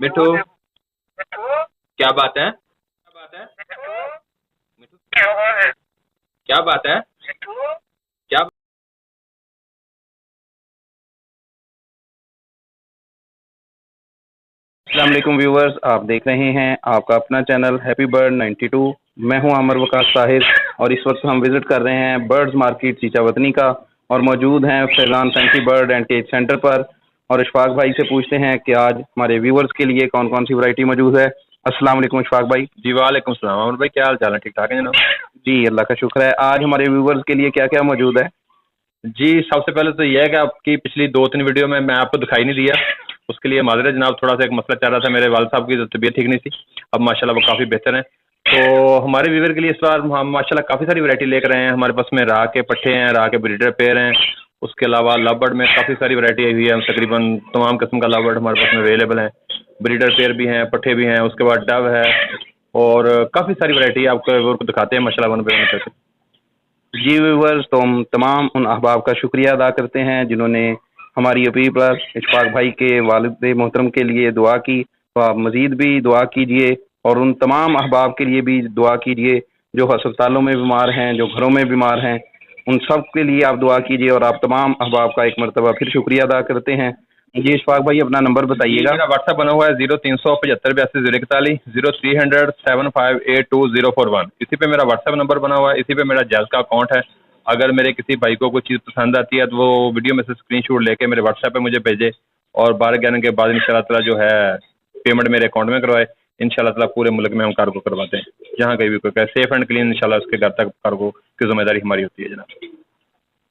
मिठू, क्या बात है? क्या बात है? मिठू, क्या बात है? क्या अस्सलाम वालेकुम व्यूवर्स, आप देख रहे हैं आपका अपना चैनल हैप्पी बर्ड 92। मैं हूं आमर वकास ताहिर और इस वक्त हम विजिट कर रहे हैं बर्ड्स मार्केट चीचावतनी का और मौजूद हैं Faizan fancy bird and cage centre पर। और इशफाक भाई से पूछते हैं कि आज हमारे व्यूवर्स के लिए कौन कौन सी वैरायटी मौजूद है। अस्सलाम वालेकुम इशफाक भाई। जी वालेकुम सलाम अमर भाई, क्या हाल चाल है? ठीक ठाक है जनाब? जी अल्लाह का शुक्र है। आज हमारे व्यूवर्स के लिए क्या क्या मौजूद है? जी, सबसे पहले तो यह है कि आपकी पिछली 2-3 वीडियो में मैं आपको दिखाई नहीं दिया, उसके लिए माजरत जनाब। थोड़ा सा एक मसला चल रहा था, मेरे वाल साहब की तो तबीयत ठीक नहीं थी। अब माशाल्लाह वो काफ़ी बेहतर हैं। तो हमारे व्यूवर के लिए इस बार हम माशाल्लाह काफ़ी सारी वैरायटी लेकर आए हैं। हमारे पास में राह के पट्ठे हैं, राह के ब्रीडर पेयर हैं। उसके अलावा लव बर्ड में काफ़ी सारी वैरायटी आई हुई है। तकरीबन तमाम किस्म का लव बर्ड हमारे पास में अवेलेबल है। ब्रीडर पेयर भी हैं, पट्ठे भी हैं। उसके बाद डव है और काफ़ी सारी वैरायटी आपको व्यूवर को दिखाते हैं माशाल्लाह वन बाय वन करके। जी व्यूवर्स, तो हम तमाम उन अहबाब का शुक्रिया अदा करते हैं जिन्होंने हमारी अपील पर इशफाक भाई के वालिद मोहतरम के लिए दुआ की। तो आप मज़ीद भी दुआ कीजिए और उन तमाम अहबाब के लिए भी दुआ कीजिए जो अस्पतालों में बीमार हैं, जो घरों में बीमार हैं। उन सब के लिए आप दुआ कीजिए और आप तमाम अहबाब का एक मरतबा फिर शुक्रिया अदा करते हैं। जी इशफाक भाई, अपना नंबर जी, बताइएगा। मेरा व्हाट्सएप बना हुआ है 0375 82 041 0300 758 2041। इसी पे मेरा व्हाट्सएप नंबर बना हुआ है, इसी पे मेरा जैज़ का अकाउंट है। अगर मेरे किसी भाई को कोई चीज़ पसंद आती है तो वो वीडियो में से स्क्रीनशॉट लेके मेरे व्हाट्सएप पे मुझे भेजे और 12-11 के बाद इंशाल्लाह ताला जो है पेमेंट मेरे अकाउंट में करवाए। इंशाल्लाह ताला पूरे मुल्क में हम कार्गो करवाते हैं, जहाँ कहीं भी कोई कहे सेफ एंड क्लीन इंशाल्लाह उसके घर तक कार्गो की जिम्मेदारी हमारी होती है जनाब।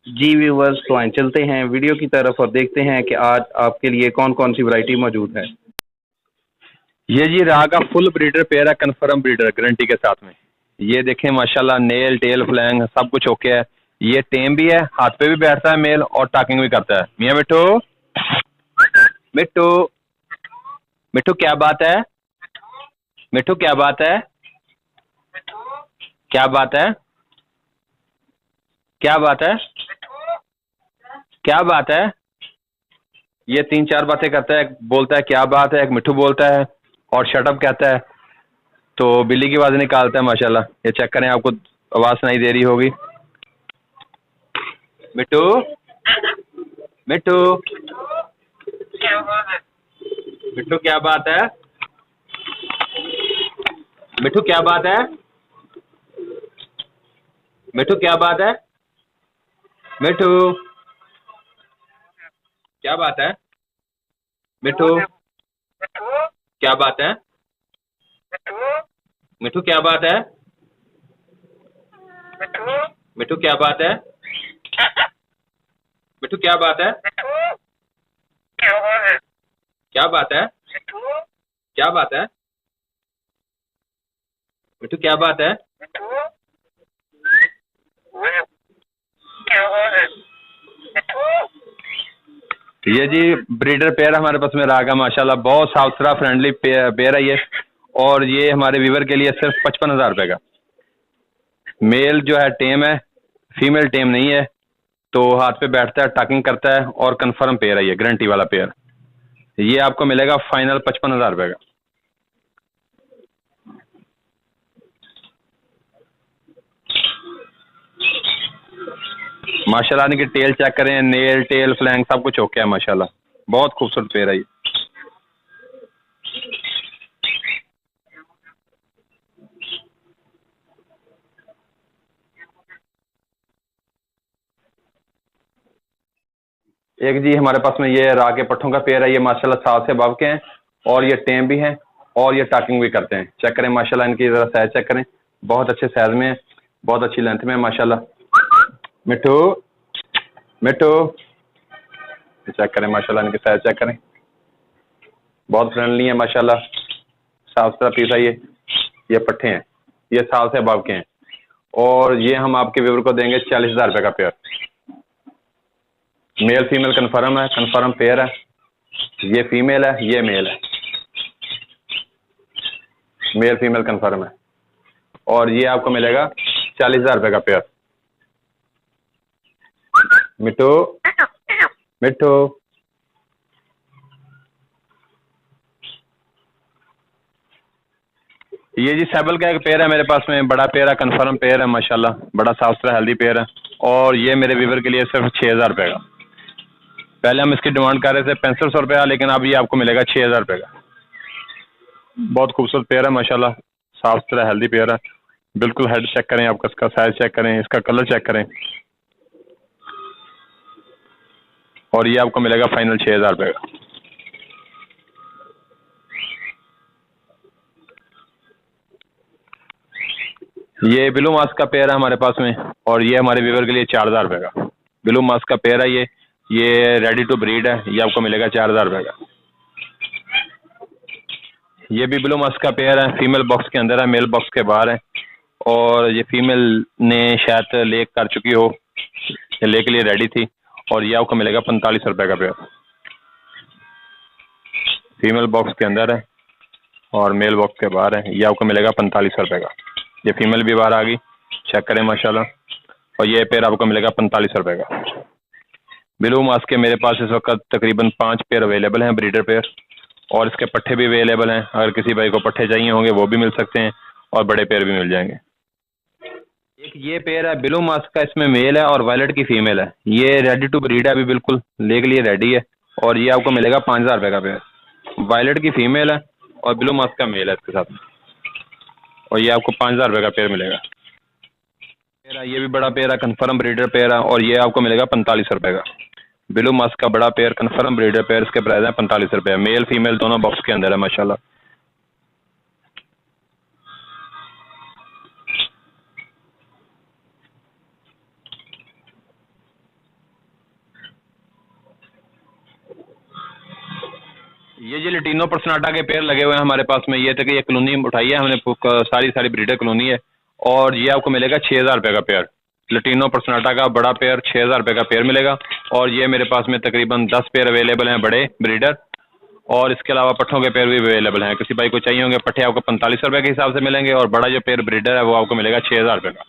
जी व्यूवर्स, तो आइए चलते हैं वीडियो की तरफ और देखते हैं कि आज आपके लिए कौन कौन सी वैरायटी मौजूद है। ये जी राह का फुल ब्रीडर पेयर है, कन्फर्म ब्रीडर गारंटी के साथ में। ये देखें माशाल्लाह, नेल टेल फ्लैंग सब कुछ ओके है। ये टेम भी है, हाथ पे भी बैठता है मेल और टाकिंग भी करता है। मियाँ मिट्टू, मिट्टू, मिट्टू क्या बात है? मिट्टू क्या बात है? क्या बात है? क्या बात है? क्या बात है? ये 3-4 बातें करता है। एक बोलता है क्या बात है, एक मिट्टू बोलता है और शटअप कहता है। तो बिल्ली की आवाज़ निकालता है माशाल्लाह। ये चेक करें, आपको आवाज़ सुनाई दे रही होगी। मिट्टू, मिट्टू, मिट्टू क्या बात है? मिट्टू क्या बात है? मिट्टू क्या बात है? मिट्टू क्या बात है? मिट्टू क्या बात है? मिट्टू क्या बात है? मिट्टू क्या बात है? मिट्टू क्या बात है? क्या बात है? क्या बात है? मिट्टू क्या बात है? ये जी ब्रीडर पेयर हमारे पास में रहा माशाल्लाह, बहुत साफ सुथरा फ्रेंडली पेयर है ये। और ये हमारे व्यूवर के लिए सिर्फ 55,000 रुपये का। मेल जो है टेम है, फीमेल टेम नहीं है। तो हाथ पे बैठता है, टाकिंग करता है और कंफर्म पेयर है ये, गारंटी वाला पेयर। ये आपको मिलेगा फाइनल 55,000 रुपये का। माशाल्लाह इनकी टेल चेक करें, नेल टेल फ्लैंग सब कुछ ओके है माशाल्लाह। बहुत खूबसूरत पेयर है ये। एक जी हमारे पास में ये राह के पट्ठों का पेयर है। ये माशाल्लाह 7 से above के हैं और ये टेम भी हैं और ये टाकिंग भी करते हैं। चेक करें माशाल्लाह, इनकी ज़रा साइज चेक करें, बहुत अच्छे साइज में है, बहुत अच्छी लेंथ में है माशाल्लाह। मिट्टू, मिट्टू, चेक करें माशाल्लाह, इनकी साइज चेक करें, बहुत फ्रेंडली है माशाल्लाह। साफ सुथरा पीस है ये पट्ठे हैं, ये 7 से above के हैं और ये हम आपके व्यूवर को देंगे 40,000 रुपये का पेयर। मेल फीमेल कन्फर्म है, कन्फर्म पेयर है। ये फीमेल है, ये मेल है, मेल फीमेल कन्फर्म है और ये आपको मिलेगा 40,000 रुपये का पेयर। मिट्टू, मिट्टू, ये जी सैबल का एक पेयर है मेरे पास में, बड़ा पेयर है, कन्फर्म पेयर है माशाल्लाह, बड़ा साफ सुथरा हेल्दी पेयर है। और ये मेरे व्यूवर के लिए सिर्फ 6000 रुपये का। पहले हम इसकी डिमांड कर रहे थे 6500 रुपया, लेकिन अब ये आपको मिलेगा 6000 रुपये का। बहुत खूबसूरत पेयर है माशाल्लाह, साफ सुथरा हेल्दी पेयर है। बिल्कुल हेड चेक करें, आपका इसका साइज चेक करें, इसका कलर चेक करें, और ये आपको मिलेगा फाइनल 6000 रुपये का। ये ब्लू मास्क का पेयर है हमारे पास में, और ये हमारे व्यूवर के लिए 4000 रुपये का। ब्लू मास्क का पेयर है ये रेडी टू ब्रीड है, ये आपको मिलेगा 4000 रुपये का। ये भी ब्लू मास्क का पेयर है, फीमेल बॉक्स के अंदर है, मेल बॉक्स के बाहर है। और ये फीमेल ने शायद ले कर चुकी हो, ले के लिए रेडी थी, और ये आपको मिलेगा 45 रुपये का पेयर। फीमेल बॉक्स के अंदर है और मेल बॉक्स के बाहर है, ये आपको मिलेगा 45 रुपये का। ये फीमेल भी बाहर आ गई, चेक करें माशाल्लाह, और ये पेयर आपको मिलेगा 45 रुपये का। ब्लू मास्क के मेरे पास इस वक्त तकरीबन 5 पेयर अवेलेबल हैं, ब्रीडर पेयर, और इसके पट्ठे भी अवेलेबल हैं। अगर किसी भाई को पट्ठे चाहिए होंगे वो भी मिल सकते हैं, और बड़े पेयर भी मिल जाएंगे। एक ये पेयर है ब्लू मास्क का, इसमें मेल है और वायलेट की फीमेल है। ये रेडी टू ब्रीड है, अभी बिल्कुल ले के लिए रेडी है, और ये आपको मिलेगा 5000 रुपये का पेयर। वायलेट की फीमेल है और ब्लू मास्क का मेल है इसके साथ, और ये आपको 5000 रुपये का पेयर मिलेगा। पेयर है, ये भी बड़ा पेयर है, कन्फर्म ब्रीडर पेयर है, और ये आपको मिलेगा 45 रुपये का। ब्लू मास्क का बड़ा पेयर, कन्फर्म ब्रीडर पेयर, इसके प्राइस है 45 रुपये। मेल फीमेल दोनों बॉक्स के अंदर है माशाल्लाह। ये जी लटीनो पर्सनाटा के पेयर लगे हुए हैं हमारे पास में। ये तक ये कॉलोनी उठाई है हमने, सारी ब्रीडर कॉलोनी है, और ये आपको मिलेगा 6000 रुपये का पेयर। लटीनो पर्सनाटा का बड़ा पेयर 6000 रुपये का पेयर मिलेगा। और ये मेरे पास में तकरीबन 10 पेयर अवेलेबल हैं बड़े ब्रीडर, और इसके अलावा पट्ठों के पेयर भी अवेलेबल हैं। किसी भाई को चाहिए होंगे पट्ठे आपको 45 रुपये के हिसाब से मिलेंगे, और बड़ा जो पेयर ब्रीडर है वो आपको मिलेगा 6000 रुपये का।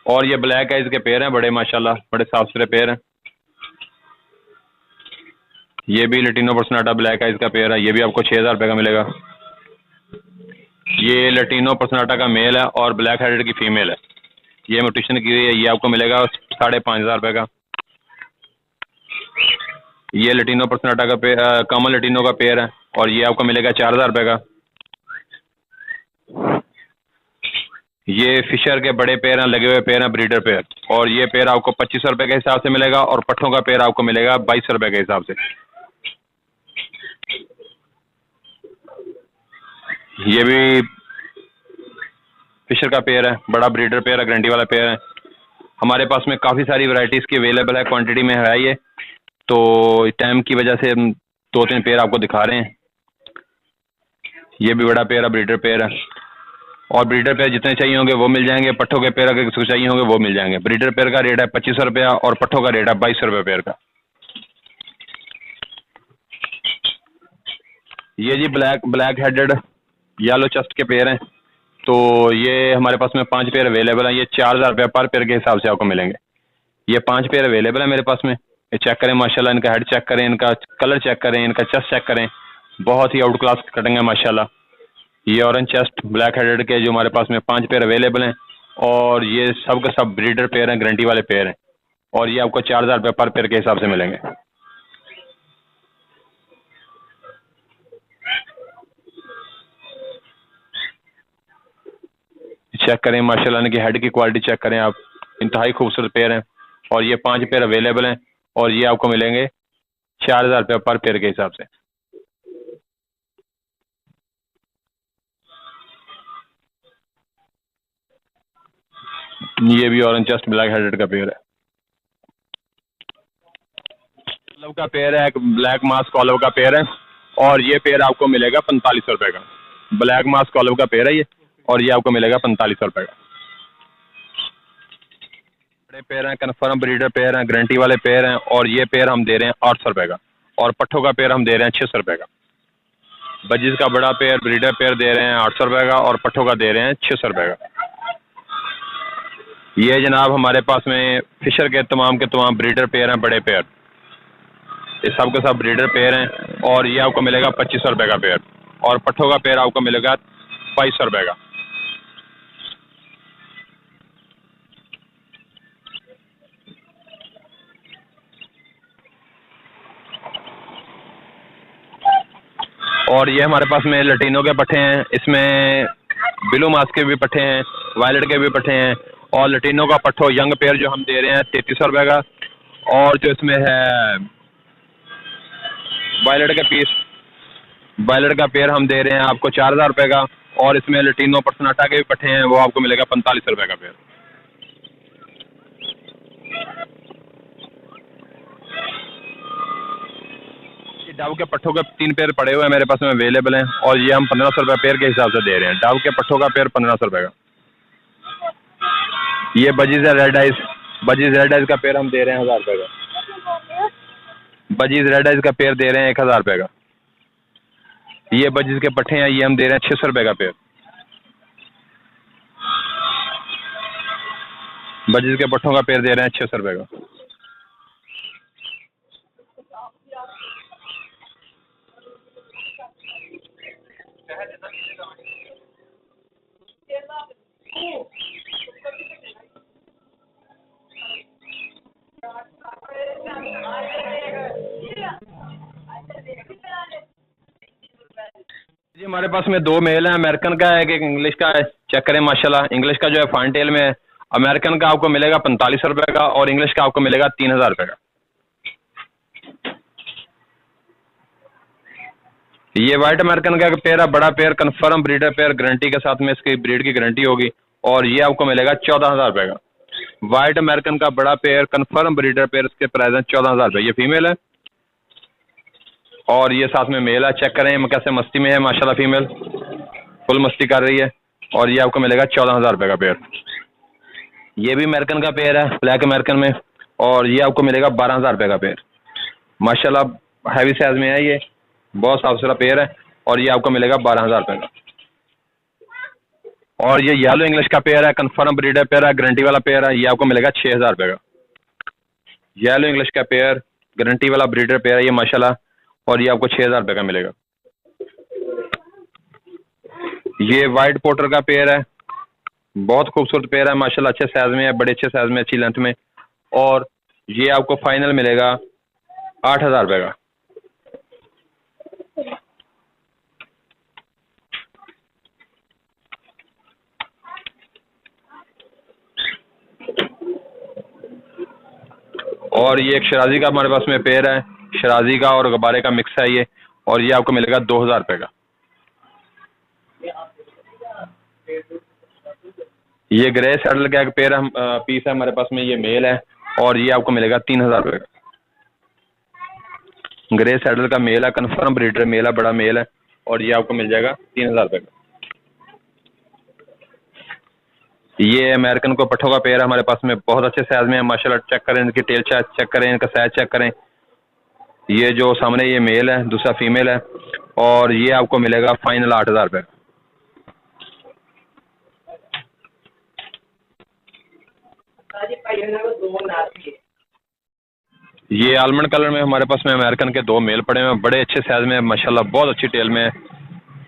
और ये ब्लैक आइज के पेयर हैं बड़े माशाल्लाह, बड़े साफ सुथरे पेयर हैं। ये भी लटीनो पर्सनाटा ब्लैक आइज का पेयर है, ये भी आपको 6000 रुपये का मिलेगा। ये लटीनो पर्सनाटा का मेल है और ब्लैक हेडेड की फीमेल है, ये म्यूटेशन की हुई है, ये आपको मिलेगा 5500 रुपये का। ये लटीनो पर्सनाटा का पेयर, कॉमन लटीनो का पेयर है, और ये आपको मिलेगा 4000 रुपये का। ये फिशर के बड़े पेयर हैं, लगे हुए पेयर हैं, ब्रीडर पेयर, और ये पेयर आपको 2500 रुपये के हिसाब से मिलेगा, और पट्ठों का पेयर आपको मिलेगा 2200 रुपये के हिसाब से। ये भी फिशर का पेयर है, बड़ा ब्रीडर पेयर है, गारंटी वाला पेयर है। हमारे पास में काफ़ी सारी वैरायटीज़ की अवेलेबल है, क्वांटिटी में है ये, तो टाइम की वजह से हम 2-3 पेयर आपको दिखा रहे हैं। ये भी बड़ा पेयर है, ब्रीडर पेयर है, और ब्रीडर पेयर जितने चाहिए होंगे वो मिल जाएंगे। पट्ठों के पेयर अगर किसी को चाहिए होंगे वो मिल जाएंगे। ब्रीडर पेयर का रेट है 2500 रुपया, और पट्ठों का रेट है 2200 रुपये पेयर का। ये जी ब्लैक हेडेड येलो चेस्ट के पेयर हैं, तो ये हमारे पास में 5 पेयर अवेलेबल हैं। ये 4000 रुपये पर पेयर के हिसाब से आपको मिलेंगे। ये 5 पेयर अवेलेबल है मेरे पास में, ये चेक करें माशाल्लाह, इनका हेड चेक करें, इनका कलर चेक करें, इनका चेस्ट चेक करें, बहुत ही आउट क्लास कटिंग है माशाल्लाह। ये ऑरेंज चेस्ट ब्लैक हेडेड के जो हमारे पास में 5 पेयर अवेलेबल हैं, और ये सब के सब ब्रीडर पेयर हैं, गारंटी वाले पेयर हैं, और ये आपको 4000 रुपये पर पेयर के हिसाब से मिलेंगे। चेक करें माशाल्लाह, इनकी हेड की क्वालिटी चेक करें आप, इंतहाई खूबसूरत पेयर हैं, और ये 5 पेयर अवेलेबल हैं, और ये आपको मिलेंगे 4000 रुपये पर पेयर के हिसाब से। ये भी ऑरेंज चेस्ट ब्लैक हेडेड का पेयर है, ऑलिव का पेयर है, एक ब्लैक मास्क ऑलिव का पेयर है, और ये पेयर आपको मिलेगा 4500 रुपये का। ब्लैक मास्क ऑलिव का पेयर है ये, और ये आपको मिलेगा 4500 रुपये का। बड़े पेयर हैं, कन्फर्म ब्रीडर पेयर हैं, गारंटी वाले पेयर हैं, और ये पेयर हम दे रहे हैं 800 रुपये का, और पट्ठों का पेयर हम दे रहे हैं 600 रुपये का। बजिस का बड़ा पेयर ब्रीडर पेयर दे रहे हैं 800 रुपये का, और पट्ठों का दे रहे हैं 600 रुपये का। ये जनाब हमारे पास में फिशर के तमाम ब्रीडर पेयर हैं, बड़े पेयर, ये सब के सब ब्रीडर पेयर हैं और ये आपको मिलेगा 2500 रुपये का पेयर, और पट्ठों का पेयर आपको मिलेगा 2200 रुपये का। और ये हमारे पास में लटीनों के पट्ठे हैं, इसमें ब्लू मास्क के भी पट्ठे हैं, वायलेट के भी पट्ठे हैं। और लटीनों का पट्ठो यंग पेयर जो हम दे रहे हैं 3300 रुपये का, और जो इसमें है वायलेट का पेयर हम दे रहे हैं आपको 4000 रुपये का, और इसमें लटीनो पर्सनाटा के भी पट्ठे हैं वो आपको मिलेगा 4500 रुपये का पेयर। डाव के पट्ठों के 3 पेयर पड़े हुए हैं मेरे पास में अवेलेबल हैं, और ये हम 1500 रुपये पेयर के हिसाब से दे रहे हैं। डाव के पट्ठों का पेयर 1500 रुपये का। ये बजीज रेड आइज का पेयर हम दे रहे हैं 1000 रुपये का। बजीज रेड आइज का पेयर दे रहे हैं 1000 रुपये का। ये बजीज के पट्ठे हैं, ये हम दे रहे हैं 600 रुपये का पेयर। बजीज के पट्ठों का पेयर दे रहे हैं 600 रुपये का। जी हमारे पास में 2 मेल हैं, अमेरिकन का है, एक इंग्लिश का है। चेक करें माशाल्लाह, इंग्लिश का जो है फाइन टेल में है, अमेरिकन का आपको मिलेगा 4500 रुपये का, और इंग्लिश का आपको मिलेगा 3000 रुपये का। ये वाइट अमेरिकन का पेयर है, बड़ा pair, confirm breeder pair, guarantee के साथ में इसकी ब्रीड की गारंटी होगी, और ये आपको मिलेगा 14000 रुपये का। वाइट अमेरिकन का बड़ा पेयर, कन्फर्म ब्रीडर पेयर, इसके प्राइस है 14000 रुपये। ये फीमेल है और ये साथ में मेल है। चेक करें कैसे मस्ती में है माशाल्लाह, फीमेल फुल मस्ती कर रही है, और ये आपको मिलेगा 14000 रुपये का पेयर। ये भी अमेरिकन का पेयर है, ब्लैक अमेरिकन में, और ये आपको मिलेगा 12000 रुपये का पेयर। माशाल्लाह हैवी साइज में है, ये बहुत साफ सुथरा पेयर है, और ये आपको मिलेगा 12000 रुपये का। और ये येलो इंग्लिश का पेयर है, कन्फर्म ब्रीडर पेयर है, गारंटी वाला पेयर है, ये आपको मिलेगा 6000 रुपये का। येलो इंग्लिश का पेयर, गारंटी वाला ब्रीडर पेयर है ये माशाल्लाह, और ये आपको 6000 रुपये का मिलेगा। ये वाइट पोर्टर का पेयर है, बहुत खूबसूरत पेयर है माशाल्लाह, अच्छे साइज में है, बड़े अच्छे साइज में, अच्छी लेंथ में, और ये आपको फाइनल मिलेगा 8000 रुपये का। और ये एक शराजी का हमारे पास में पेयर है, शराजी का और गबारे का मिक्स है ये, और ये आपको मिलेगा 2000 रुपये का। ये ग्रे सैडल का एक पेयर पीस है हमारे पास में, ये मेल है, और ये आपको मिलेगा 3000 रुपये का। ग्रे सैडल का मेल है, कन्फर्म ब्रीडर मेल है, बड़ा मेल है, और ये आपको मिल जाएगा 3000 रुपये का। ये अमेरिकन को पट्ठों का पेयर है हमारे पास में, बहुत अच्छे साइज में है माशाल्लाह। चेक करें इनकी टेल चेक करें, इनका साइज चेक करें। ये जो सामने ये मेल है, दूसरा फीमेल है, और ये आपको मिलेगा फाइनल 8000 रुपये। ये आलमंड कलर में हमारे पास में अमेरिकन के 2 मेल पड़े हुए हैं, बड़े अच्छे साइज में माशाल्लाह, बहुत अच्छी टेल में है,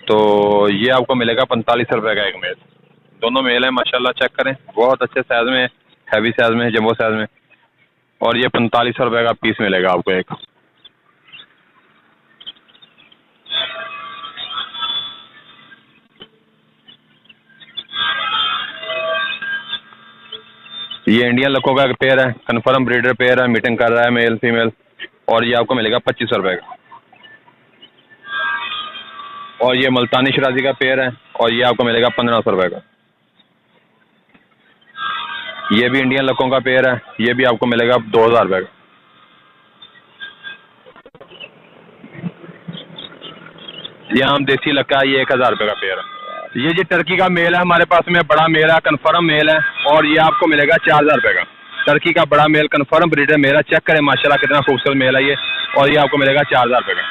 तो ये आपको मिलेगा 4500 रुपये का एक मेल। दोनों मेल है माशाल्लाह, चेक करें, बहुत अच्छे साइज में, हैवी साइज में, जम्बो साइज में, और ये 4500 रुपये का पीस मिलेगा आपको एक। ये इंडियन लकों का पेयर है, कन्फर्म ब्रीडर पेयर है, मीटिंग कर रहा है मेल फीमेल, और ये आपको मिलेगा 2500 रुपये का। और ये मुल्तानी शराजी का पेयर है, और ये आपको मिलेगा 1500 रुपये का। ये भी इंडियन लकों का पेयर है, ये भी आपको मिलेगा 2000 रुपये का। ये हम देसी लक्का है, ये 1000 रुपये का पेयर है। ये जी टर्की का मेल है हमारे पास में, बड़ा मेल है, कन्फर्म मेल है, और ये आपको मिलेगा 4000 रुपये का। टर्की का बड़ा मेल, कन्फर्म ब्रीडर मेल है, चेक करें माशाल्लाह कितना खूबसूरत मेल है ये, और ये आपको मिलेगा 4000 रुपये का।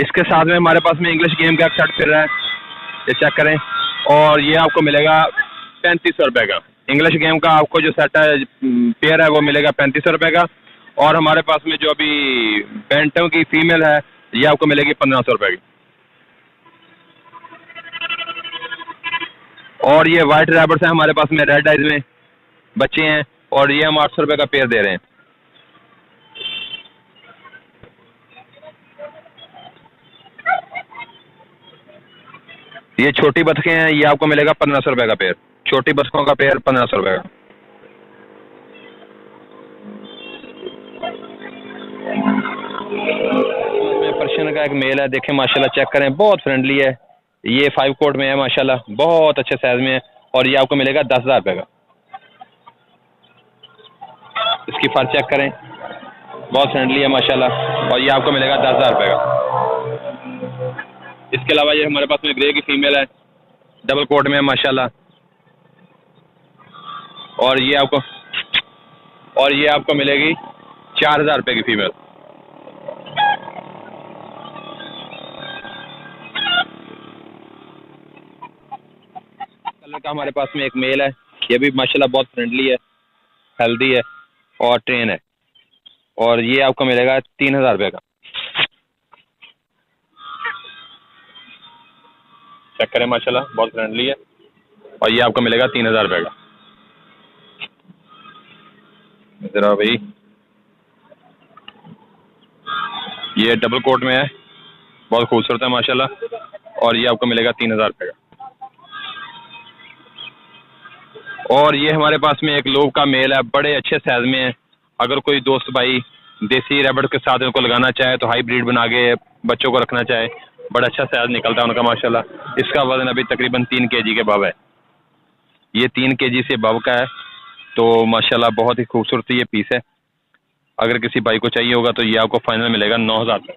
इसके साथ में हमारे पास में इंग्लिश गेम का एक सेट फिर रहा है, ये चेक करें, और ये आपको मिलेगा 3500 रुपये का। इंग्लिश गेम का आपको जो सेट है पेयर है वो मिलेगा 3500 रुपये का, और हमारे पास में जो अभी बैंटम की फीमेल है ये आपको मिलेगी 1500 रुपये की। और ये वाइट रैबिट्स हैं हमारे पास में, रेड आइज में बच्चे हैं, और ये हम 800 रुपये का पेयर दे रहे हैं। ये छोटी बतखें हैं, ये आपको मिलेगा 1500 रुपये का पेयर। छोटी बतखों का पेयर 1500 रुपये का। पर्शियन का एक मेल है, देखें माशाल्लाह, चेक करें, बहुत फ्रेंडली है। ये 5 कोट में है माशाल्लाह, बहुत अच्छे साइज में है, और ये आपको मिलेगा 10,000 रुपये का। इसकी फर चेक करें, बहुत फ्रेंडली है माशाल्लाह, और ये आपको मिलेगा 10,000 रुपये का। इसके अलावा ये हमारे पास में ग्रे की फीमेल है, डबल कोट में है माशाल्लाह, और ये आपको मिलेगी 4,000 रुपये की फीमेल। कलर का हमारे पास में एक मेल है, ये भी माशाल्लाह बहुत फ्रेंडली है, हेल्दी है और ट्रेन है, और ये आपको मिलेगा 3,000 रुपये का। चेक करें माशाल्लाह, बहुत फ्रेंडली है, और ये आपको मिलेगा 3,000 रुपये का। जरा भाई, ये डबल कोट में है, बहुत खूबसूरत है माशाल्लाह, और ये आपको मिलेगा 3,000 रुपये का। और ये हमारे पास में एक लोब का मेल है, बड़े अच्छे साइज में है। अगर कोई दोस्त भाई देसी रैबिट के साथ इनको लगाना चाहे तो हाई ब्रीड बना के बच्चों को रखना चाहे, बड़ा अच्छा साइज निकलता है उनका माशाल्लाह। इसका वजन अभी तकरीबन 3 kg के बब है, ये 3 kg से बब का है, तो माशाल्लाह बहुत ही खूबसूरत ये पीस है। अगर किसी भाई को चाहिए होगा तो ये आपको फाइनल मिलेगा 9,000 रुपये।